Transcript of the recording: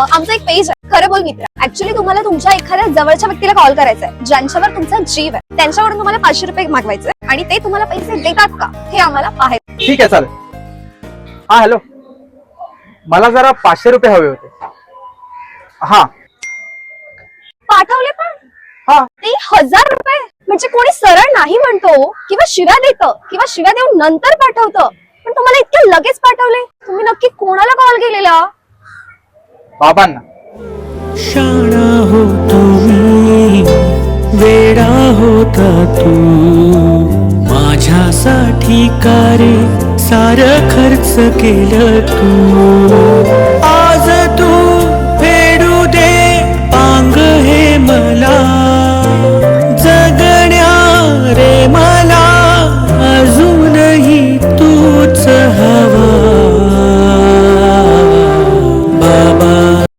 आमचं एक पेज आहे खरं बोल मित्र. ऍक्च्युली तुम्हाला तुमच्या एखाद्या जवळच्या व्यक्तीला कॉल करायचा आहे ज्यांच्यावर तुमचा जीव आहे, त्यांच्याकडून तुम्हाला 500 रुपये मागवायचे आणि ते तुम्हाला पैसे देतात का हे आम्हाला पाहायचं. ठीक आहे चालेल. हा हॅलो, मला जरा 500 रुपये हवे होते. हा पाठवले पण हा ते 1000 रुपये म्हणजे कोणी सरळ नाही म्हणतो किंवा शिव्या देतं किंवा शिव्या देऊन नंतर पाठवतं, पण तुम्हाला इतके लगेच पाठवले. तुम्ही नक्की कोणाला कॉल केलेला? बाबांना. शाणा होतो मी, वेडा होता तू, माझ्यासाठी का रे सारं खर्च केलं तू.